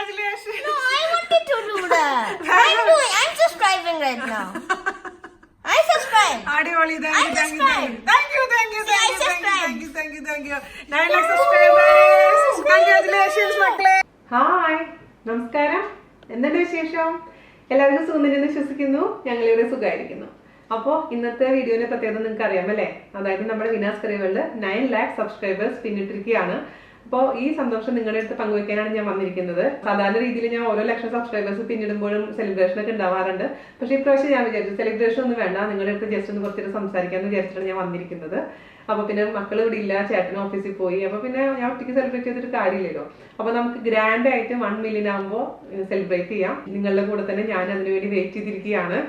Congratulations. No, I wanted to do that. I'm subscribing right now. I subscribe. അടിപൊളി. I subscribe. Thank you. See, I subscribe. Thank you. 9 lakh subscribers. Congratulations, മക്കളെ. Hi, നമസ്കാരം. എന്താണ് വിശേഷം? എല്ലാവർക്കും സുഖമെന്ന് വിശ്വസിക്കുന്നു. ഞങ്ങളിവിടെ സുഖമായിരിക്കുന്നു. അപ്പോൾ ഇന്നത്തെ വീഡിയോയുടെ പ്രത്യേകത നിങ്ങൾക്ക് അറിയാമല്ലേ? അതായത് നമ്മുടെ വിനാസ് കറികളിൽ 9 lakh സബ്സ്ക്രൈബേഴ്സ് പിന്നിട്ടിരിക്കുകയാണ്. അപ്പോൾ ഈ സന്തോഷം നിങ്ങളുടെ അടുത്ത് പങ്കുവയ്ക്കാനാണ് ഞാൻ വന്നിരിക്കുന്നത്. സാധാരണ രീതിയിൽ ഞാൻ ഓരോ ലക്ഷം സബ്സ്ക്രൈബേഴ്സ് പിന്നിടുമ്പോഴും സെലിബ്രേഷൻ ഒക്കെ ഉണ്ടാവാറുണ്ട്. പക്ഷേ ഇപ്രാവശ്യം ഞാൻ വിചാരിച്ചു സെലിബ്രേഷൻ ഒന്നും വേണ്ട, നിങ്ങളുടെ അടുത്ത് ജസ്റ്റ് ഒന്ന് കുറച്ചൊരു സംസാരിക്കാമെന്ന് വിചാരിച്ചിട്ടാണ് ഞാൻ വന്നിരിക്കുന്നത്. അപ്പോൾ പിന്നെ മക്കൾ ഇവിടെ ഇല്ല, ചേട്ടൻ ഓഫീസിൽ പോയി. അപ്പോൾ പിന്നെ ഞാൻ ഒറ്റയ്ക്ക് സെലിബ്രേറ്റ് ചെയ്തിട്ട് കാര്യമില്ലല്ലോ. അപ്പോൾ നമുക്ക് ഗ്രാൻഡ് ആയിട്ട് 1 million ആകുമ്പോൾ സെലിബ്രേറ്റ് ചെയ്യാം. നിങ്ങളുടെ കൂടെ തന്നെ ഞാൻ അതിനുവേണ്ടി വെയിറ്റ് ചെയ്തിരിക്കുകയാണ്.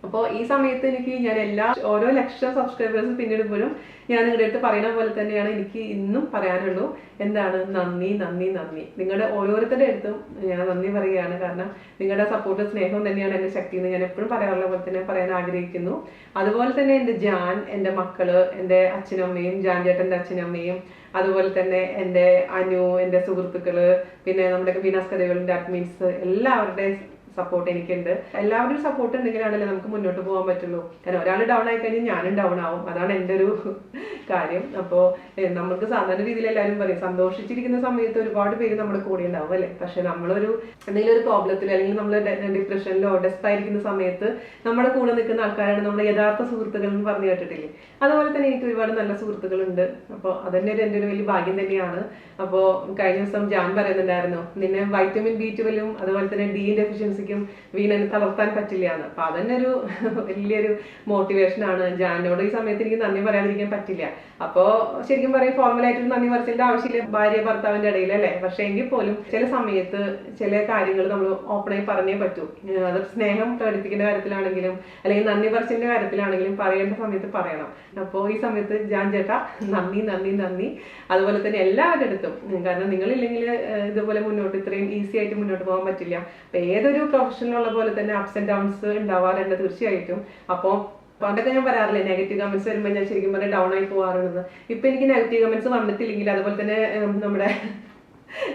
അപ്പോൾ ഈ സമയത്ത് എനിക്ക് ഞാൻ ഓരോ ലക്ഷം സബ്സ്ക്രൈബേഴ്സ് പിന്നിടുമ്പോഴും ഞാൻ നിങ്ങളുടെ അടുത്ത് പറയുന്ന പോലെ തന്നെയാണ് എനിക്ക് ഇന്നും പറയാനുള്ളൂ. എന്താണ്? നന്ദി. നിങ്ങളുടെ ഓരോരുത്തരുടെ അടുത്തും ഞാൻ നന്ദി പറയുകയാണ്. കാരണം നിങ്ങളുടെ സപ്പോർട്ട്, സ്നേഹം തന്നെയാണ് എൻ്റെ ശക്തി എന്ന് ഞാൻ എപ്പോഴും പറയാറുള്ള പോലെ തന്നെ പറയാൻ ആഗ്രഹിക്കുന്നു. അതുപോലെ തന്നെ എൻ്റെ എൻ്റെ മക്കള്, എൻ്റെ അച്ഛനമ്മയും, ജാൻ ചേട്ടൻ്റെ അച്ഛനമ്മയും, അതുപോലെ തന്നെ എൻ്റെ അനു, എൻ്റെ സുഹൃത്തുക്കള്, പിന്നെ നമ്മുടെ വിനാസ് കഥകളുടെ അഡ്മിൻസ്, എല്ലാവരുടെയും സപ്പോർട്ട് എനിക്കുണ്ട്. എല്ലാവരുടെയും സപ്പോർട്ട് ഉണ്ടെങ്കിലാണല്ലോ നമുക്ക് മുന്നോട്ട് പോകാൻ പറ്റുള്ളൂ. കാരണം ഒരാൾ ഡൗൺ ആയി കഴിഞ്ഞാൽ ഞാനും ഡൗൺ ആവും. അതാണ് എൻ്റെ ഒരു കാര്യം. അപ്പോൾ നമുക്ക് സാധാരണ രീതിയിൽ എല്ലാവരും പറയും സന്തോഷിച്ചിരിക്കുന്ന സമയത്ത് ഒരുപാട് പേര് നമ്മുടെ കൂടെ ഉണ്ടാവും അല്ലേ. പക്ഷെ നമ്മളൊരു എന്തെങ്കിലും ഒരു പ്രോബ്ലത്തിൽ അല്ലെങ്കിൽ നമ്മൾ ഡിപ്രഷനിലോ ഡെസ്പായിരിക്കുന്ന സമയത്ത് നമ്മുടെ കൂടെ നിൽക്കുന്ന ആൾക്കാരാണ് നമ്മുടെ യഥാർത്ഥ സുഹൃത്തുക്കൾ എന്ന് പറഞ്ഞു കേട്ടിട്ടില്ലേ. അതുപോലെ തന്നെ എനിക്ക് ഒരുപാട് നല്ല സുഹൃത്തുക്കളുണ്ട്. അപ്പോൾ അതന്നെ എൻ്റെ ഒരു വലിയ ഭാഗ്യം തന്നെയാണ്. അപ്പോൾ കഴിഞ്ഞ ദിവസം ജാൻ പറയുന്നുണ്ടായിരുന്നു, നിന്നെ വൈറ്റമിൻ B12 അതുപോലെ തന്നെ D ഡെഫിഷ്യൻസിക്കും വീണെ തളർത്താൻ പറ്റില്ല എന്ന്. അപ്പൊ അതന്നെ ഒരു വലിയൊരു മോട്ടിവേഷൻ ആണ്. ജാനോട് ഈ സമയത്ത് എനിക്ക് നന്ദി പറയാതിരിക്കാൻ പറ്റില്ല. അപ്പോ ശരിക്കും പറയും ഫോർമലായിട്ടൊരു നന്ദി പറച്ചിലിന്റെ ആവശ്യമില്ല ഭാര്യ ഭർത്താവിന്റെ ഇടയിൽ അല്ലേ. പക്ഷെ എങ്കിൽ പോലും ചില സമയത്ത് ചില കാര്യങ്ങൾ നമ്മൾ ഓപ്പണായി പറഞ്ഞേ പറ്റൂ. അത് സ്നേഹം പ്രകടിപ്പിക്കുന്ന കാര്യത്തിലാണെങ്കിലും അല്ലെങ്കിൽ നന്ദി പറച്ചിലിന്റെ കാര്യത്തിലാണെങ്കിലും പറയേണ്ട സമയത്ത് പറയണം. അപ്പോൾ ഈ സമയത്ത് ജാൻ ചേട്ടാ നന്ദി. അതുപോലെ തന്നെ എല്ലാവരുടെ അടുത്തും, കാരണം നിങ്ങളില്ലെങ്കിൽ ഇതുപോലെ മുന്നോട്ട് ഇത്രയും ഈസി ആയിട്ട് മുന്നോട്ട് പോകാൻ പറ്റില്ല. അപ്പൊ ഏതൊരു പ്രൊഫഷനിലുള്ള പോലെ തന്നെ അപ്സ് ആൻഡ് ഡൗൺസ് ഉണ്ടാവാറുണ്ട് തീർച്ചയായിട്ടും. അപ്പോൾ പണ്ടൊക്കെ ഞാൻ പറയാറില്ലേ നെഗറ്റീവ് കമന്റ്സ് വരുമ്പോൾ ഞാൻ ശരിക്കും പറഞ്ഞാൽ ഡൗൺ ആയി പോകാറുള്ളത്. ഇപ്പൊ എനിക്ക് നെഗറ്റീവ് കമന്റ്സ് വന്നിട്ടില്ലെങ്കിൽ അതുപോലെ തന്നെ നമ്മുടെ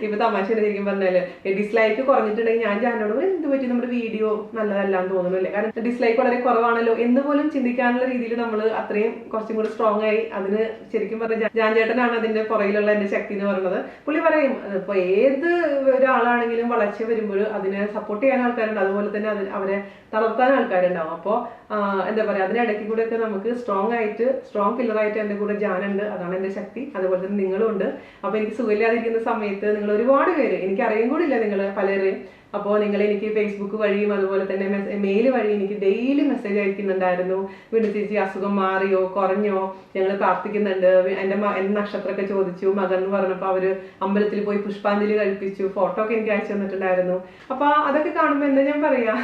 ഇപ്പൊ തമാശ ശരിക്കും പറഞ്ഞാല് ഡിസ്ലൈക്ക് കുറഞ്ഞിട്ടുണ്ടെങ്കിൽ ഞാൻ ജാനോട് എന്ത് പറ്റി നമ്മുടെ വീഡിയോ നല്ലതല്ലാന്ന് തോന്നുന്നു അല്ലേ. കാരണം ഡിസ്ലൈക്ക് വളരെ കുറവാണല്ലോ എന്ന് പോലും ചിന്തിക്കാനുള്ള രീതിയിൽ നമ്മൾ അത്രയും കുറച്ചും കൂടി സ്ട്രോങ് ആയി. അതിന് ശരിക്കും പറഞ്ഞ ജാൻ ചേട്ടനാണ് അതിന്റെ പുറകിലുള്ള എന്റെ ശക്തി എന്ന് പറയുന്നത്. പുള്ളി പറയും ഇപ്പൊ ഏത് ഒരാളാണെങ്കിലും വളർച്ച വരുമ്പോൾ അതിനെ സപ്പോർട്ട് ചെയ്യാൻ ആൾക്കാരുണ്ട്, അതുപോലെ തന്നെ അവരെ തളർത്താൻ ആൾക്കാരുണ്ടാവും. അപ്പോൾ എന്താ പറയാ, അതിനിടയ്ക്ക് കൂടെ ഒക്കെ നമുക്ക് സ്ട്രോങ് പില്ലറായിട്ട് എന്റെ കൂടെ ജാനുണ്ട്. അതാണ് എന്റെ ശക്തി. അതുപോലെ തന്നെ നിങ്ങളും ഉണ്ട്. അപ്പൊ എനിക്ക് സുഖമില്ലാതിരിക്കുന്ന സമയത്ത് നിങ്ങൾ ഒരുപാട് പേര്, എനിക്ക് അറിയാൻ കൂടില്ല നിങ്ങൾ പലരെയും. അപ്പോൾ നിങ്ങൾ എനിക്ക് ഫേസ്ബുക്ക് വഴിയും അതുപോലെ തന്നെ മെയിൽ വഴി എനിക്ക് ഡെയിലി മെസ്സേജ് അയക്കുന്നുണ്ടായിരുന്നു. വീണ്ടും ചേച്ചി അസുഖം മാറിയോ കുറഞ്ഞോ, ഞങ്ങൾ പ്രാർത്ഥിക്കുന്നുണ്ട്. എൻ്റെ നക്ഷത്രമൊക്കെ ചോദിച്ചു. മകൻ എന്ന് പറഞ്ഞപ്പോൾ അവര് അമ്പലത്തിൽ പോയി പുഷ്പാഞ്ജലി കഴിപ്പിച്ചു. ഫോട്ടോ ഒക്കെ എനിക്ക് അയച്ചു തന്നിട്ടുണ്ടായിരുന്നു. അപ്പൊ അതൊക്കെ കാണുമ്പോൾ എന്താ ഞാൻ പറയാ,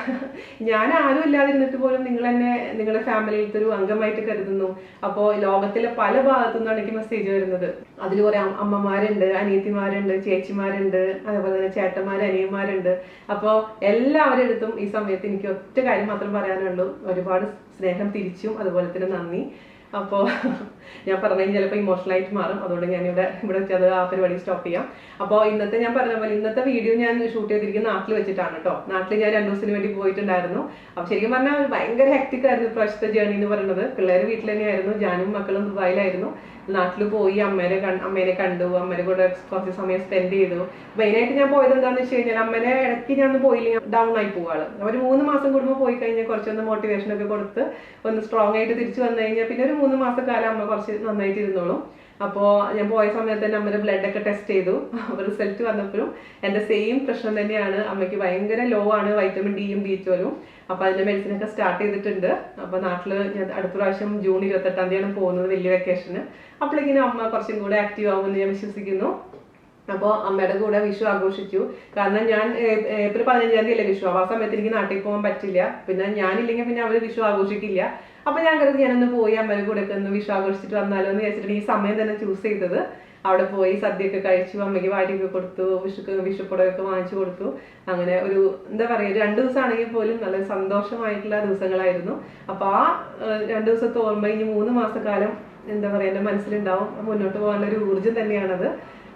ഞാൻ ആരും ഇല്ലാതിരുന്നിട്ട് പോലും നിങ്ങൾ എന്നെ നിങ്ങളുടെ ഫാമിലിയിലത്തെ ഒരു അംഗമായിട്ട് കരുതുന്നു. അപ്പോൾ ലോകത്തിലെ പല ഭാഗത്തു നിന്നാണ് എനിക്ക് മെസ്സേജ് വരുന്നത്. അതിൽ കുറെ അമ്മമാരുണ്ട്, അനിയത്തിമാരുണ്ട്, ചേച്ചിമാരുണ്ട്, അതുപോലെ തന്നെ ചേട്ടന്മാര്, അനിയന്മാരുണ്ട്. അപ്പോൾ എല്ലാവരുടെ അടുത്തും ഈ സമയത്ത് എനിക്ക് ഒറ്റ കാര്യം മാത്രം പറയാനുള്ളൂ, ഒരുപാട് സ്നേഹം തിരിച്ചും അതുപോലെ തന്നെ നന്ദി. അപ്പോൾ ഞാൻ പറഞ്ഞാൽ ചിലപ്പോൾ ഇമോഷണൽ ആയിട്ട് മാറും. അതുകൊണ്ട് ഞാൻ ഇവിടെ വെച്ചത് ആ പരിപാടി സ്റ്റോപ്പ് ചെയ്യാം. അപ്പോൾ ഞാൻ പറഞ്ഞ പോലെ ഇന്നത്തെ വീഡിയോ ഞാൻ ഷൂട്ട് ചെയ്തിരിക്കുന്ന നാട്ടിൽ വെച്ചിട്ടാണ് കേട്ടോ. നാട്ടിൽ ഞാൻ 2 ദിവസത്തിന് വേണ്ടി പോയിട്ടുണ്ടായിരുന്നു. അപ്പോൾ ശരിക്കും പറഞ്ഞാൽ ഭയങ്കര ഹെക്ടിക് ആയിരുന്നു ഇപ്രാവശ്യത്തെ ജേർണി എന്ന് പറയുന്നത്. പിള്ളേർ വീട്ടിൽ തന്നെയായിരുന്നു, ജാനും മക്കളും ദുബായിലായിരുന്നു. നാട്ടിൽ പോയി അമ്മേനെ കണ്ടു, അമ്മേനെ കൂടെ കുറച്ച് സമയം സ്പെൻഡ് ചെയ്തു. മെയിനായിട്ട് ഞാൻ പോയത് എന്താണെന്ന് വെച്ച് കഴിഞ്ഞാൽ അമ്മേനെ ഇടയ്ക്ക് ഞാൻ പോയില്ലെങ്കിൽ ഡൗൺ ആയി പോവാള്. അവർ 3 മാസം കൂടുമ്പോൾ പോയി കഴിഞ്ഞാൽ കുറച്ചൊന്ന് മോട്ടിവേഷൻ ഒക്കെ കൊടുത്ത് ഒന്ന് സ്ട്രോങ് ആയിട്ട് തിരിച്ചു വന്നു കഴിഞ്ഞാൽ പിന്നെ ഒരു 3 മാസക്കാലം അമ്മ കുറച്ച് നന്നായിട്ട് ഇരുന്നോളും. അപ്പോൾ ഞാൻ പോയ സമയത്ത് തന്നെ അമ്മയുടെ ബ്ലഡ് ഒക്കെ ടെസ്റ്റ് ചെയ്തു. റിസൾട്ട് വന്നപ്പോഴും എൻ്റെ സെയിം പ്രശ്നം തന്നെയാണ്. അമ്മയ്ക്ക് ഭയങ്കര ലോ ആണ് വൈറ്റമിൻ ഡിയും B12. അപ്പൊ അതിന്റെ മെഡിസിൻ ഒക്കെ സ്റ്റാർട്ട് ചെയ്തിട്ടുണ്ട്. അപ്പൊ നാട്ടില് ഞാൻ അടുത്ത പ്രാവശ്യം ജൂൺ 28-ാം തീയതിയാണ് പോകുന്നത്, വലിയ വെക്കേഷന്. അപ്പോഴേക്കിനും അമ്മ കുറച്ചും കൂടെ ആക്റ്റീവ് ആവുമെന്ന് ഞാൻ വിശ്വസിക്കുന്നു. അപ്പോൾ അമ്മയുടെ കൂടെ വിഷു ആഘോഷിച്ചു. കാരണം ഞാൻ ഏപ്രിൽ 15-ാം തീയതി അല്ലേ വിഷു. ആ സമയത്ത് എനിക്ക് നാട്ടിൽ പോകാൻ പറ്റില്ല. പിന്നെ ഞാനില്ലെങ്കിൽ പിന്നെ അവര് വിഷു ആഘോഷിക്കില്ല. അപ്പൊ ഞാൻ കരുതി ഞാനൊന്ന് പോയി അമ്മയുടെ കൂടെ ഒക്കെ ഒന്ന് വിഷു ആഘോഷിച്ചിട്ട് വന്നാലോ എന്ന് വിചാരിച്ചിട്ട് ഈ സമയം തന്നെ ചൂസ് ചെയ്തത്. അവിടെ പോയി സദ്യയൊക്കെ കഴിച്ചു, അമ്മയ്ക്ക് വാരിയൊക്കെ കൊടുത്തു, വിഷുപ്പുടമൊക്കെ വാങ്ങിച്ചു കൊടുത്തു. അങ്ങനെ ഒരു എന്താ പറയുക, 2 ദിവസമാണെങ്കിൽ പോലും നല്ല സന്തോഷമായിട്ടുള്ള ദിവസങ്ങളായിരുന്നു. അപ്പൊ ആ 2 ദിവസത്തെ ഓർമ്മ ഇനി 3 മാസക്കാലം എന്താ പറയുക എൻ്റെ മനസ്സിലുണ്ടാവും. മുന്നോട്ട് പോകാനുള്ള ഒരു ഊർജ്ജം തന്നെയാണത്.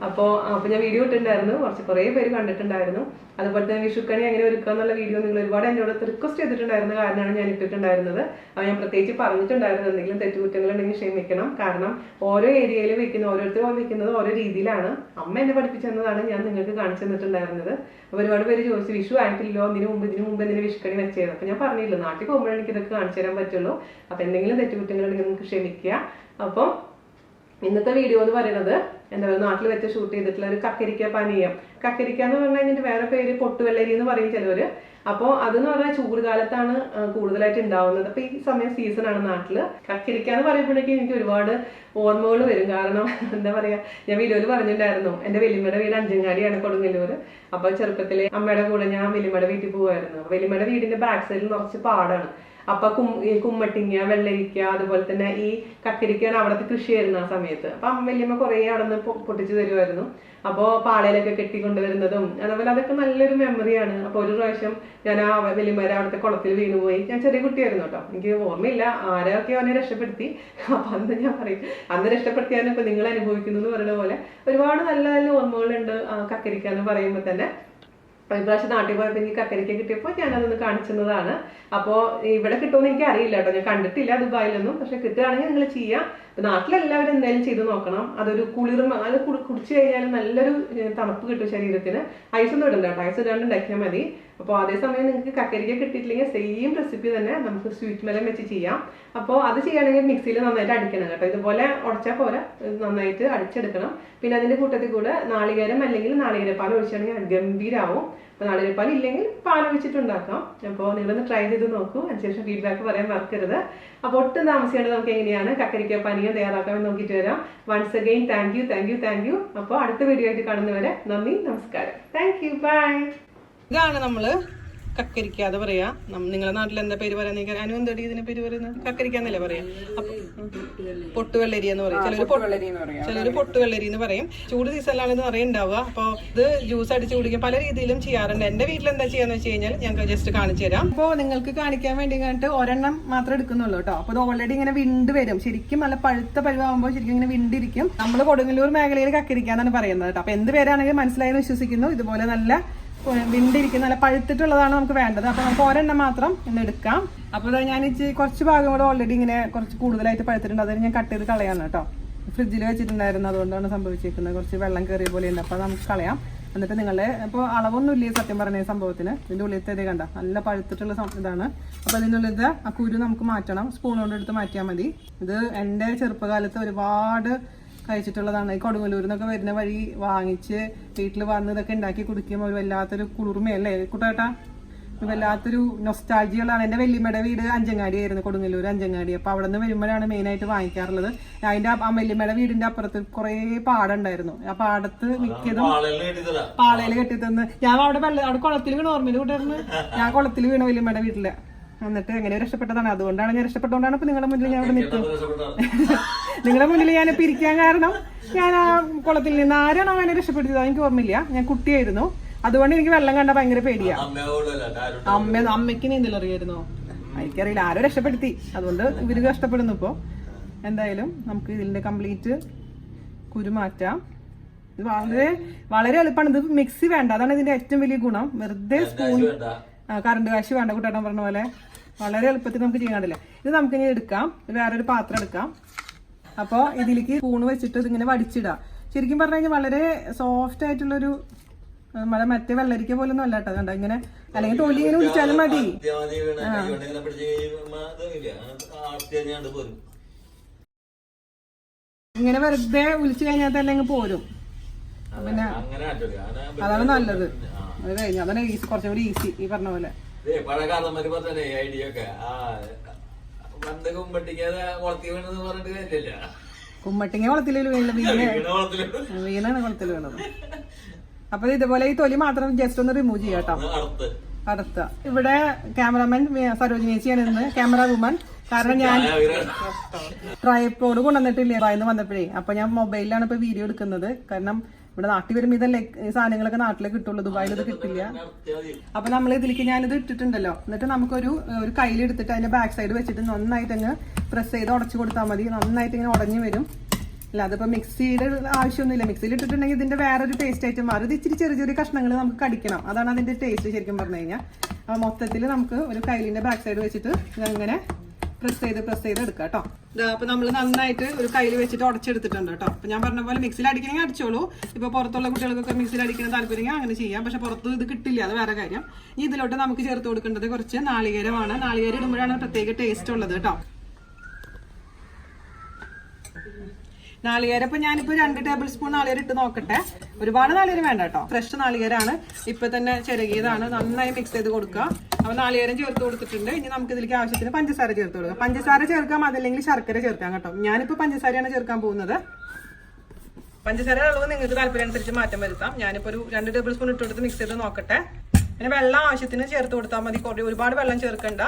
അപ്പോൾ ഞാൻ വീഡിയോ ഇട്ടിട്ടുണ്ടായിരുന്നു, കുറേ പേര് കണ്ടിട്ടുണ്ടായിരുന്നു. അതുപോലെ തന്നെ വിഷുക്കണി എങ്ങനെ ഒരുക്കുക എന്നുള്ള വീഡിയോ നിങ്ങൾ ഒരുപാട് എന്നോട് റിക്വസ്റ്റ് ചെയ്തിട്ടുണ്ടായിരുന്ന കാരണമാണ് ഞാൻ ഇട്ടിട്ടുണ്ടായിരുന്നത്. അപ്പോൾ ഞാൻ പ്രത്യേകിച്ച് പറഞ്ഞിട്ടുണ്ടായിരുന്നു എന്തെങ്കിലും തെറ്റുകുറ്റങ്ങളുണ്ടെങ്കിൽ ക്ഷമിക്കണം. കാരണം ഓരോ ഏരിയയിൽ വെക്കുന്ന ഓരോരുത്തരും വെക്കുന്നത് ഓരോ രീതിയിലാണ്. അമ്മ എന്നെ പഠിപ്പിച്ചെന്നതാണ് ഞാൻ നിങ്ങൾക്ക് കാണിച്ചു തന്നിട്ടുണ്ടായിരുന്നത്. അപ്പോൾ ഒരുപാട് പേര് ചോദിച്ചു വിഷു ആയിട്ടില്ലോ, ഇതിനു മുമ്പ് എന്തിനു വിഷുക്കണി വെച്ചത്. അപ്പോൾ ഞാൻ പറഞ്ഞില്ല, നാട്ടിൽ പോകുമ്പോഴാണ് എനിക്ക് ഇതൊക്കെ കാണിച്ചു തരാൻ പറ്റുള്ളൂ. അപ്പോൾ എന്തെങ്കിലും തെറ്റുകുറ്റങ്ങളുണ്ടെങ്കിൽ നിങ്ങൾക്ക് ക്ഷമിക്കുക. അപ്പോൾ ഇന്നത്തെ വീഡിയോ എന്ന് പറയുന്നത് എന്താ പറയുക, നാട്ടിൽ വെച്ച് ഷൂട്ട് ചെയ്തിട്ടുള്ള ഒരു കക്കരിക്ക പാനീയം. കക്കരിക്ക എന്ന് പറഞ്ഞു കഴിഞ്ഞിട്ട് വേറെ പേര് പൊട്ടുവെള്ളരി എന്ന് പറയും ചിലവര്. അപ്പോൾ അതെന്ന് പറഞ്ഞാൽ ചൂട് കാലത്താണ് കൂടുതലായിട്ട് ഉണ്ടാവുന്നത്. അപ്പൊ ഈ സമയം സീസണാണ് നാട്ടില്. കക്കരിക്ക എന്ന് പറയുമ്പോഴേക്കും എനിക്ക് ഒരുപാട് ഓർമ്മകൾ വരും. കാരണം എന്താ പറയാ, ഞാൻ വീഡിയോയിൽ പറഞ്ഞിട്ടുണ്ടായിരുന്നു എന്റെ വലിയമ്മയുടെ വീട് അഞ്ചങ്ങാടിയാണ്, കൊടുങ്ങല്ലൂര്. അപ്പൊ ചെറുപ്പത്തിലെ അമ്മയുടെ കൂടെ ഞാൻ വലിയമ്മയുടെ വീട്ടിൽ പോകുമായിരുന്നു. വലിയമ്മയുടെ വീടിന്റെ ബാക്ക് സൈഡിൽ കുറച്ച് പാടാണ്. അപ്പൊ കുമ്മട്ടിങ്ങ, വെള്ളരിക്ക, അതുപോലെ തന്നെ ഈ കക്കരിക്കാണ് അവിടുത്തെ കൃഷി ആയിരുന്നു ആ സമയത്ത്. അപ്പൊ വല്യമ്മ കുറെ അവിടെ നിന്ന് പൊട്ടിച്ചു തരുമായിരുന്നു. അപ്പോൾ പാളയിലൊക്കെ കെട്ടിക്കൊണ്ടുവരുന്നതും അതുപോലെ അതൊക്കെ നല്ലൊരു മെമ്മറിയാണ്. അപ്പൊ ഒരു പ്രാവശ്യം ഞാൻ ആ വലിയമ്മ അവിടുത്തെ കുളത്തിൽ വീണുപോയി. ഞാൻ ചെറിയ കുട്ടിയായിരുന്നു കേട്ടോ, എനിക്ക് ഓർമ്മയില്ല ആരൊക്കെ അവനെ രക്ഷപ്പെടുത്തി. അപ്പൊ അന്ന് ഞാൻ പറയും, അന്ന് രക്ഷപ്പെടുത്തിയാലും ഇപ്പൊ നിങ്ങൾ അനുഭവിക്കുന്നു എന്ന് പറയുന്ന പോലെ ഒരുപാട് നല്ല നല്ല ഓർമ്മകളുണ്ട് കക്കരിക്ക എന്ന് പറയുമ്പോൾ തന്നെ. ഇപ്രാവശ്യം നാട്ടിൽ പോയപ്പോൾ എനിക്ക് കക്കരിക്ക കിട്ടിയപ്പോൾ ഞാനതൊന്ന് കാണിച്ചതാണ്. അപ്പോൾ ഇവിടെ കിട്ടുമെന്ന് എനിക്ക് അറിയില്ല കേട്ടോ, ഞാൻ കണ്ടിട്ടില്ല ദുബായിലൊന്നും. പക്ഷെ കിട്ടുകയാണെങ്കിൽ നിങ്ങൾ ചെയ്യാം. നാട്ടിലെല്ലാവരും എന്തായാലും ചെയ്ത് നോക്കണം. അതൊരു കുളിർമ, അത് കുടിച്ചു കഴിഞ്ഞാൽ നല്ലൊരു തണുപ്പ് കിട്ടും ശരീരത്തിന്. ഐസൊന്നും ഇടണ്ട കേട്ടോ, ഐസ് ഇടാണ്ട് ഉണ്ടാക്കിയാൽ മതി. അപ്പോൾ അതേസമയം നിങ്ങൾക്ക് കക്കരിക്ക കിട്ടിയിട്ടില്ലെങ്കിൽ സെയിം റെസിപ്പി തന്നെ നമുക്ക് സ്വീറ്റ് മെലൻ വെച്ച് ചെയ്യാം. അപ്പോൾ അത് ചെയ്യുകയാണെങ്കിൽ മിക്സിയിൽ നന്നായിട്ട് അടിക്കണം കേട്ടോ. ഇതുപോലെ ഉടച്ചാൽ പോരാ, നന്നായിട്ട് അടിച്ചെടുക്കണം. പിന്നെ അതിന്റെ കൂട്ടത്തിൽ കൂടെ നാളികേരം അല്ലെങ്കിൽ നാളികേരപ്പാൽ ഒഴിച്ചാണെങ്കിൽ ഗംഭീരാവും. അപ്പോൾ നാളികേരപ്പാൽ ഇല്ലെങ്കിൽ പാൽ ഒഴിച്ചിട്ടുണ്ടാക്കാം. അപ്പോൾ നിങ്ങളൊന്ന് ട്രൈ ചെയ്ത് നോക്കൂ, അതിനുശേഷം ഫീഡ്ബാക്ക് പറയാൻ മറക്കരുത്. അപ്പോൾ ഒട്ടും താമസിയാണ്ട് നമുക്ക് എങ്ങനെയാണ് കക്കരിക്ക പാനീയം തയ്യാറാക്കാമെന്ന് നോക്കിയിട്ട് വരാം. Once again thank you. അപ്പോൾ അടുത്ത വീഡിയോ ആയിട്ട് കാണുന്നവരെ നന്ദി, നമസ്കാരം. Thank you, bye. ഇതാണ് നമ്മള് കക്കരിക്ക അത് പറയാ. നിങ്ങളുടെ നാട്ടിൽ എന്താ പേര് പറയാൻ അനു എന്താ ഇതിന്റെ പേര് പറയുന്നത്? കക്കരിക്ക എന്നല്ലേ പറയാ. പൊട്ടുവെള്ളരി എന്ന് പറയും, ചിലര് പൊട്ടുവെള്ളരി എന്ന് പറയും. ചൂട് സീസണിലാണ് അറിയുണ്ടാവുക. അപ്പോൾ ഇത് ജ്യൂസ് അടിച്ച് കുടിക്കാൻ പല രീതിയിലും ചെയ്യാറുണ്ട്. എന്റെ വീട്ടിൽ എന്താ ചെയ്യാന്ന് വെച്ച് കഴിഞ്ഞാൽ ഞാൻ ജസ്റ്റ് കാണിച്ചു തരാം. അപ്പോൾ നിങ്ങൾക്ക് കാണിക്കാൻ വേണ്ടി കണ്ടിട്ട് ഒരെണ്ണം മാത്രമേ എടുക്കുന്നുള്ളൂ കേട്ടോ. അപ്പോൾ ഇത് ഓൾറെഡി ഇങ്ങനെ വിണ്ട് വരും. ശരിക്കും നല്ല പഴുത്ത പരുവാകുമ്പോൾ ശരിക്കും ഇങ്ങനെ വിണ്ടിരിക്കും. നമ്മൾ കൊടുങ്ങല്ലൂർ മേഖലയിൽ കക്കരിക്കാന്നാണ് പറയുന്നത് കേട്ടോ. അപ്പൊ എന്ത് പേരാണെങ്കിലും മനസ്സിലായെന്ന് വിശ്വസിക്കുന്നു. ഇതുപോലെ നല്ല വിണ്ടിരിക്കുന്ന നല്ല പഴുത്തിട്ടുള്ളതാണ് നമുക്ക് വേണ്ടത്. അപ്പൊ നമുക്ക് ഒരെണ്ണം മാത്രം ഇന്ന് എടുക്കാം. അപ്പൊ ഞാൻ കുറച്ച് ഭാഗം കൂടെ ഓൾറെഡി ഇങ്ങനെ കുറച്ച് കൂടുതലായിട്ട് പഴുത്തിട്ടുണ്ട്. അതിന് ഞാൻ കട്ട് ചെയ്ത് കളയാണ് കേട്ടോ. ഫ്രിഡ്ജിൽ വെച്ചിട്ടുണ്ടായിരുന്നു, അതുകൊണ്ടാണ് സംഭവിച്ചിരിക്കുന്നത്. കുറച്ച് വെള്ളം കയറിയ പോലെ ഉണ്ട്. അപ്പൊ നമുക്ക് കളയാം. എന്നിട്ട് നിങ്ങളുടെ ഇപ്പോൾ അളവൊന്നും ഇല്ലേ സത്യം പറഞ്ഞ സംഭവത്തിന്. ഇതിന്റെ ഉള്ളിലത്തെ കണ്ട നല്ല പഴുത്തിട്ടുള്ള ഇതാണ്. അപ്പൊ ഇതിൻ്റെ ഉള്ളിലത്തെ ആ കുരു നമുക്ക് മാറ്റണം. സ്പൂൺ കൊണ്ട് എടുത്ത് മാറ്റിയാൽ മതി. ഇത് എൻ്റെ ചെറുപ്പകാലത്ത് ഒരുപാട് കഴിച്ചിട്ടുള്ളതാണ്. ഈ കൊടുങ്ങല്ലൂരിൽ നിന്നൊക്കെ വരുന്ന വഴി വാങ്ങിച്ച് വീട്ടിൽ വന്ന് ഇതൊക്കെ ഉണ്ടാക്കി കുടിക്കുമ്പോൾ ഒരു വല്ലാത്തൊരു കുളിർമയല്ലേ കുട്ടേട്ടാ, വല്ലാത്തൊരു നൊസ്റ്റാൾജികളാണ്. എൻ്റെ വല്യമ്മയുടെ വീട് അഞ്ചങ്ങാടി ആയിരുന്നു, കൊടുങ്ങല്ലൂർ അഞ്ചങ്ങാടി. അപ്പൊ അവിടെ നിന്ന് വരുമ്പോഴാണ് മെയിനായിട്ട് വാങ്ങിക്കാറുള്ളത്. അതിന്റെ ആ വല്യമ്മയുടെ വീടിന്റെ അപ്പുറത്ത് കുറെ പാടുണ്ടായിരുന്നു. ആ പാടത്ത് മിക്കതും പാളയിൽ കെട്ടിത്തന്ന് ഞാൻ അവിടെ കുളത്തിൽ വീണ ഓർമ്മയിൽ കൂട്ടായിരുന്നു. ഞാൻ കുളത്തിൽ വീണ വല്യമ്മയുടെ വീട്ടില്. എന്നിട്ട് എങ്ങനെ രക്ഷപ്പെട്ടതാണ്. അതുകൊണ്ടാണ് ഞാൻ രക്ഷപ്പെട്ടതുകൊണ്ടാണ് ഇപ്പൊ നിങ്ങളുടെ മുന്നിൽ ഞാൻ അവിടെ നിൽക്കുന്നത്. നിങ്ങളുടെ മുന്നിൽ ഞാനിപ്പോ ഇരിക്കാൻ കാരണം ഞാൻ ആ കുളത്തിൽ നിന്ന് ആരാണോ അവനെ രക്ഷപ്പെടുത്തിയത് എനിക്ക് ഓർമ്മയില്ല. ഞാൻ കുട്ടിയായിരുന്നു, അതുകൊണ്ട് എനിക്ക് വെള്ളം കണ്ട ഭയങ്കര പേടിയാ. അമ്മയ്ക്ക് നീന്തൽ അറിയായിരുന്നോ? എനിക്കറിയില്ല, ആരോ രക്ഷപ്പെടുത്തി. അതുകൊണ്ട് ഇവര് കഷ്ടപ്പെടുന്നു. ഇപ്പോ എന്തായാലും നമുക്ക് ഇതിന്റെ കംപ്ലീറ്റ് കുരു മാറ്റാം. ഇത് വളരെ വളരെ എളുപ്പമാണ്. ഇത് മിക്സി വേണ്ട, അതാണ് ഇതിന്റെ ഏറ്റവും വലിയ ഗുണം. വെറുതെ സ്പൂൺ കറണ്ട് കാശ് വേണ്ട, കൂട്ടാട്ടൻ പറഞ്ഞ പോലെ വളരെ എളുപ്പത്തിൽ നമുക്ക് ചെയ്യാണ്ടില്ല. ഇത് നമുക്ക് ഇനി എടുക്കാം, വേറൊരു പാത്രം എടുക്കാം. അപ്പോൾ ഇതിലേക്ക് സ്പൂണ് വെച്ചിട്ട് ഇതിങ്ങനെ വടിച്ചിടാം. ശരിക്കും പറഞ്ഞു കഴിഞ്ഞാൽ വളരെ സോഫ്റ്റ് ആയിട്ടുള്ളൊരു മറ്റേ വെള്ളരിക്ക പോലൊന്നും അല്ല കേട്ടോ. കണ്ട ഇങ്ങനെ, അല്ലെങ്കിൽ തൊലി ഇങ്ങനെ പിടിച്ചാലും മതി. ഇങ്ങനെ വെറുതെ വിളിച്ചു കഴിഞ്ഞാൽ തന്നെ അങ്ങ് പോരും. പിന്നെ അതാണ് നല്ലത്. അത് കഴിഞ്ഞു അതാണ് ഈസി, കുറച്ചും കൂടി ഈസി ഈ പറഞ്ഞ പോലെ. കുമ്മട്ടിങ്ങ കുളത്തിൽ വീണില്ല, വീണാണ് കുളത്തിൽ വീണത്. അപ്പൊ ഇതുപോലെ ഈ തൊലി മാത്രം ജസ്റ്റ് ഒന്ന് റിമൂവ് ചെയ്യാം കേട്ടോ. അടുത്ത ഇവിടെ ക്യാമറമാൻ സരോജിനി ചേച്ചിയാണ് ഇന്ന് ക്യാമറ വുമൺ. കാരണം ഞാൻ ട്രൈപോഡ് കൊണ്ടുവന്നിട്ടില്ലേ ഭയന്ന് വന്നപ്പോഴേ. അപ്പൊ ഞാൻ മൊബൈലിലാണ് ഇപ്പൊ വീഡിയോ എടുക്കുന്നത്. കാരണം ഇവിടെ നാട്ടിൽ വരുമ്പോൾ ഇതല്ലേ ഈ സാധനങ്ങളൊക്കെ നാട്ടിലേ കിട്ടുള്ളൂ, ദുബായിൽ ഇത് കിട്ടില്ല. അപ്പൊ നമ്മൾ ഇതിലേക്ക് ഞാനിത് ഇട്ടിട്ടുണ്ടല്ലോ. എന്നിട്ട് നമുക്കൊരു കയ്യിലെടുത്തിട്ട് അതിന്റെ ബാക്ക് സൈഡ് വെച്ചിട്ട് നന്നായിട്ട് അങ്ങ് പ്രസ് ചെയ്ത് ഉടച്ചു കൊടുത്താൽ മതി. നന്നായിട്ട് ഇങ്ങനെ ഉടഞ്ഞു വരും. അല്ല അതിപ്പോൾ മിക്സിയുടെ ആവശ്യമൊന്നുമില്ല. മിക്സിയിൽ ഇട്ടിട്ടുണ്ടെങ്കിൽ ഇതിന്റെ വേറൊരു ടേസ്റ്റ് ആയിട്ട് മാറും. ഇത് ഇച്ചിരി ചെറിയ ചെറിയ കഷ്ണങ്ങൾ നമുക്ക് കടിക്കണം, അതാണ് അതിന്റെ ടേസ്റ്റ് ശരിക്കും പറഞ്ഞു കഴിഞ്ഞാൽ. അപ്പോൾ മൊത്തത്തിൽ നമുക്ക് ഒരു കൈലിന്റെ ബാക്ക് സൈഡ് വെച്ചിട്ട് ഇതങ്ങനെ പ്രസ് ചെയ്ത് എടുക്കാം കേട്ടോ. അപ്പൊ നമ്മൾ നന്നായിട്ട് ഒരു കയ്യിൽ വെച്ചിട്ട് ഉടച്ചെടുത്തിട്ടുണ്ട് കേട്ടോ. അപ്പൊ ഞാൻ പറഞ്ഞ പോലെ മിക്സിയിൽ അടിക്കണമെങ്കിൽ അടിച്ചോളൂ. ഇപ്പൊ പുറത്തുള്ള കുട്ടികൾക്കൊക്കെ മിക്സിയിൽ അടിക്കുന്ന താല്പര്യം അങ്ങനെ ചെയ്യാം. പക്ഷെ പുറത്ത് ഇത് കിട്ടില്ല, അത് വേറെ കാര്യം. ഇതിലോട്ട് നമുക്ക് ചേർത്ത് കൊടുക്കേണ്ടത് കുറച്ച് നാളികേരമാണ്. നാളികേരം ഇടുമ്പോഴാണ് പ്രത്യേക ടേസ്റ്റ് ഉള്ളത് കേട്ടോ. നാളികേരം ഇപ്പൊ ഞാനിപ്പോ 2 ടേബിൾ സ്പൂൺ നാളികേരം ഇട്ട് നോക്കട്ടെ. ഒരുപാട് നാളികേരം വേണ്ട കേട്ടോ. ഫ്രഷ് നാളികേരാണ്, ഇപ്പൊ തന്നെ ചിരകിയതാണ്. നന്നായി മിക്സ് ചെയ്ത് കൊടുക്കുക. അപ്പൊ നാളികേരം ചേർത്ത് കൊടുത്തിട്ടുണ്ട്. ഇനി നമുക്ക് ഇതിലേക്ക് ആവശ്യത്തിന് പഞ്ചസാര ചേർത്ത് കൊടുക്കാം. പഞ്ചസാര ചേർക്കാം, അതല്ലെങ്കിൽ ശർക്കര ചേർക്കാം കേട്ടോ. ഞാനിപ്പോ പഞ്ചസാരയാണ് ചേർക്കാൻ പോകുന്നത്. പഞ്ചസാര അളവ് നിങ്ങൾക്ക് താല്പര്യം അനുസരിച്ച് മാറ്റം വരുത്താം. ഞാനിപ്പോ ഒരു 2 ടേബിൾ സ്പൂൺ ഇട്ട് കൊടുത്ത് മിക്സ് ചെയ്ത് നോക്കട്ടെ. പിന്നെ വെള്ളം ആവശ്യത്തിന് ചേർത്ത് കൊടുത്താൽ മതി. ഒരുപാട് വെള്ളം ചേർക്കണ്ട.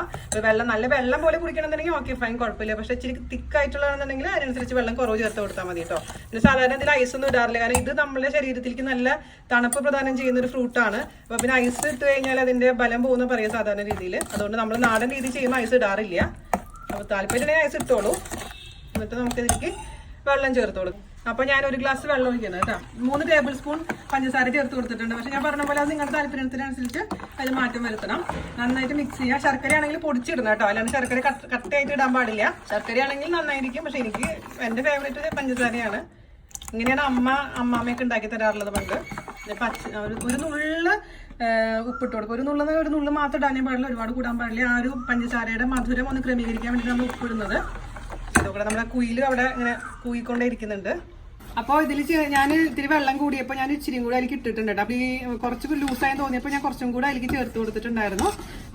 വെള്ളം നല്ല വെള്ളം പോലെ കുടിക്കണമെന്നുണ്ടെങ്കിൽ ഓക്കെ ഫൈൻ, കുഴപ്പമില്ല. പക്ഷെ ഇച്ചിരി തിക്കായിട്ടുള്ളതാണെന്നുണ്ടെങ്കിൽ അതിനനുസരിച്ച് വെള്ളം കുറവ് ചേർത്ത് കൊടുത്താൽ മതി കേട്ടോ. പിന്നെ സാധാരണ ഇതിൽ ഐസ് ഒന്നും ഇടാറില്ല, കാരണം ഇത് നമ്മുടെ ശരീരത്തിലേക്ക് നല്ല തണുപ്പ് പ്രദാനം ചെയ്യുന്ന ഒരു ഫ്രൂട്ടാണ്. അപ്പൊ പിന്നെ ഐസ് ഇട്ട് കഴിഞ്ഞാൽ അതിന്റെ ബലം പോകുന്ന പറയാം സാധാരണ രീതിയിൽ. അതുകൊണ്ട് നമ്മൾ നാടൻ രീതി ചെയ്യുമ്പോൾ ഐസ് ഇടാറില്ല. അപ്പൊ താല്പര്യം ഐസ് ഇട്ടോളൂ. എന്നിട്ട് നമുക്ക് ഇതിലേക്ക് വെള്ളം ചേർത്ത് കൊടുക്കും. അപ്പൊ ഞാൻ 1 ഗ്ലാസ് വെള്ളം ഒഴിക്കുന്നത് കേട്ടോ. 3 ടേബിൾ സ്പൂൺ പഞ്ചസാര ചേർത്ത് കൊടുത്തിട്ടുണ്ട്. പക്ഷെ ഞാൻ പറഞ്ഞ പോലെ അത് നിങ്ങളുടെ താല്പര്യത്തിനനുസരിച്ച് അതിൽ മാറ്റം വരുത്തണം. നന്നായിട്ട് മിക്സ് ചെയ്യുക. ശർക്കര ആണെങ്കിൽ പൊടിച്ചിടണം കേട്ടോ, അല്ലാണ്ട് ശർക്കര കട്ടയായിട്ട് ഇടാൻ പാടില്ല. ശർക്കര ആണെങ്കിൽ നന്നായിരിക്കും, പക്ഷെ എനിക്ക് എന്റെ ഫേവറേറ്റ് പഞ്ചസാരയാണ്. ഇങ്ങനെയാണ് അമ്മാമ്മയൊക്കെ ഉണ്ടാക്കി തരാറുള്ളത് പണ്ട്. ഒരു നുള്ള് ഉപ്പിട്ട് കൊടുക്കും. ഒരു നുള്ള് മാത്രം ഇടാനേ പാടില്ല, ഒരുപാട് കൂടാൻ പാടില്ല. ആ ഒരു പഞ്ചസാരയുടെ മധുരം ഒന്ന് ക്രമീകരിക്കാൻ വേണ്ടി നമ്മൾ ഉപ്പിടുന്നത്. ഇതുകൂടെ നമ്മളെ കുയിൽ അവിടെ ഇങ്ങനെ കൂയിക്കൊണ്ടേ ഇരിക്കുന്നുണ്ട്. അപ്പോൾ ഇതിൽ ഞാൻ ഇത്തിരി വെള്ളം കൂടിയപ്പോൾ ഞാൻ ഇച്ചിരിയും കൂടെ അതിലേക്ക് ഇട്ടിട്ടുണ്ട് കേട്ടോ. അപ്പോൾ ഈ കുറച്ച് ലൂസായി തോന്നിയപ്പോൾ ഞാൻ കുറച്ചും കൂടെ അതിലേക്ക് ചേർത്ത് കൊടുത്തിട്ടുണ്ടായിരുന്നു.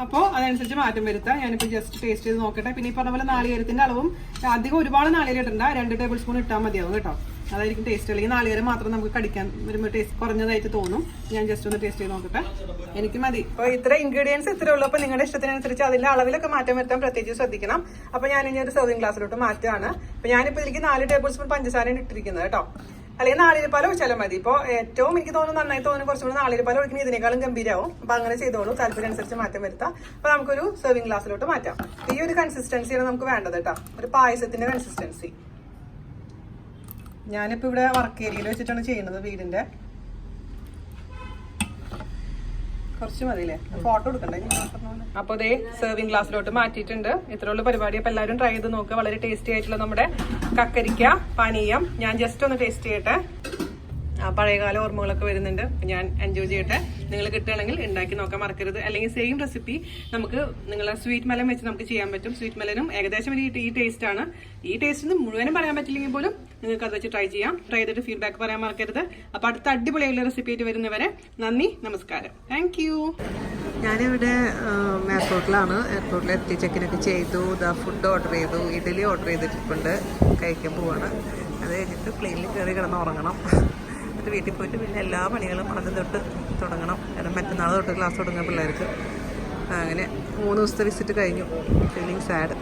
അപ്പോൾ അതനുസരിച്ച് മാറ്റം വരുത്താം. ഞാനിപ്പോൾ ജസ്റ്റ് ടേസ്റ്റ് ചെയ്ത് നോക്കട്ടെ. പിന്നെ ഈ പറഞ്ഞ പോലെ നാളികേരത്തിന്റെ അളവും അധികം ഒരുപാട് നാളികേരം ഇടണ്ട, 2 ടേബിൾ സ്പൂൺ ഇട്ടാൽ മതിയാവും കേട്ടോ. അതായിരിക്കും ടേസ്റ്റ്. അല്ലെങ്കിൽ നാളികേരം മാത്രം നമുക്ക് കടിക്കാൻ വരുമ്പോൾ ടേസ്റ്റ് കുറഞ്ഞതായിട്ട് തോന്നും. ഞാൻ ജസ്റ്റ് ഒന്ന് ടേസ്റ്റ് ചെയ്ത് നോക്കട്ടെ. എനിക്ക് മതി. അപ്പോൾ ഇത്ര ഇൻഗ്രീഡിയൻസ് ഇത്രേ ഉള്ളൂ. അപ്പോൾ നിങ്ങളുടെ ഇഷ്ടത്തിനനുസരിച്ച് അതിന്റെ അളവിലൊക്കെ മാറ്റം വരുത്താൻ പ്രത്യേകിച്ച് ശ്രദ്ധിക്കണം. അപ്പോൾ ഞാൻ ഇനി ഒരു സെർവിംഗ് ഗ്ലാസ്സിലോട്ട് മാറ്റുകയാണ്. അപ്പോൾ ഞാനിപ്പോൾ ഇതിലേക്ക് 4 ടേബിൾ സ്പൂൺ പഞ്ചസാരയാണ് ഇട്ടിരിക്കുന്നത് കേട്ടോ. അല്ലെങ്കിൽ നാളികേരപ്പാൽ ഒഴിച്ചാലും മതി. ഇപ്പോൾ ഏറ്റവും എനിക്ക് തോന്നുന്നു നന്നായി തോന്നുന്നു കുറച്ചുകൂടി നാളികേരപ്പാൽ ഒഴിക്കുന്നത് ഇതിനേക്കാളും ഗംഭീരമാവും. അപ്പോൾ അങ്ങനെ ചെയ്തോളൂ, താല്പര്യം അനുസരിച്ച് മാറ്റം വരുത്താം. അപ്പോൾ നമുക്കൊരു സെർവിംഗ് ഗ്ലാസ്സിലോട്ട് മാറ്റാം. ഈ ഒരു കൺസിസ്റ്റൻസിയാണ് നമുക്ക് വേണ്ടത് കേട്ടോ, ഒരു പായസത്തിന്റെ കൺസിസ്റ്റൻസി. ഞാനിപ്പോൾ ഇവിടെ വർക്ക് ഏരിയയിൽ വെച്ചിട്ടാണ് ചെയ്യുന്നത് വീടിന്റെ. കുറച്ച് മതിയില്ലേ, ഫോട്ടോ എടുക്കണ്ടേ? അപ്പോൾ ഇതേ സെർവിംഗ് ഗ്ലാസ്സിലോട്ട് മാറ്റിയിട്ടുണ്ട്. ഇത്രയുള്ള പരിപാടി. അപ്പോൾ എല്ലാവരും ട്രൈ ചെയ്ത് നോക്കുക. വളരെ ടേസ്റ്റി ആയിട്ടുള്ള നമ്മുടെ കക്കരിക്ക പാനീയം ഞാൻ ജസ്റ്റ് ഒന്ന് ടേസ്റ്റ് ചെയ്യട്ടെ. പഴയകാല ഓർമ്മകളൊക്കെ വരുന്നുണ്ട്. ഞാൻ എൻജോയ് ചെയ്യട്ടെ. നിങ്ങൾ കിട്ടുകയാണെങ്കിൽ ഉണ്ടാക്കി നോക്കാൻ മറക്കരുത്. അല്ലെങ്കിൽ സെയിം റെസിപ്പി നമുക്ക് നിങ്ങളെ സ്വീറ്റ് മെലൻ വെച്ച് നമുക്ക് ചെയ്യാൻ പറ്റും. സ്വീറ്റ് മെലനും ഏകദേശം ഈ ടേസ്റ്റ് ആണ്. ഈ ടേസ്റ്റ് മുഴുവനും പറയാൻ പറ്റില്ലെങ്കിൽ പോലും നിങ്ങൾക്ക് അത് വെച്ച് ട്രൈ ചെയ്യാം. ട്രൈ ചെയ്തിട്ട് ഫീഡ്ബാക്ക് പറയാൻ മറക്കരുത്. അപ്പോൾ അടുത്ത അടിപൊളിയായിട്ടുള്ള റെസിപ്പി ആയിട്ട് വരുന്നവരെ നന്ദി, നമസ്കാരം. Thank U. ഞാനിവിടെ എയർപോർട്ടിലാണ്. എയർപോർട്ടിൽ എത്തി ചെക്കിനൊക്കെ ചെയ്തു. ഫുഡ് ഓർഡർ ചെയ്തു. ഇഡ്ഡലി ഓർഡർ ചെയ്തിട്ടുണ്ട്. കഴിക്കാൻ പോവാണ്. അത് കഴിഞ്ഞിട്ട് പ്ലെയിനിൽ കയറി കിടന്ന് ഉറങ്ങണം. എന്നിട്ട് വീട്ടിൽ പോയിട്ട് പിന്നെ എല്ലാ പണികളും ആദ്യം തൊട്ട് തുടങ്ങണം. കാരണം മറ്റന്നാൾ തൊട്ട് ക്ലാസ് തുടങ്ങുന്ന പിള്ളേർക്ക്. അങ്ങനെ 3 ദിവസത്തെ വിസിറ്റ് കഴിഞ്ഞു. Feeling sad.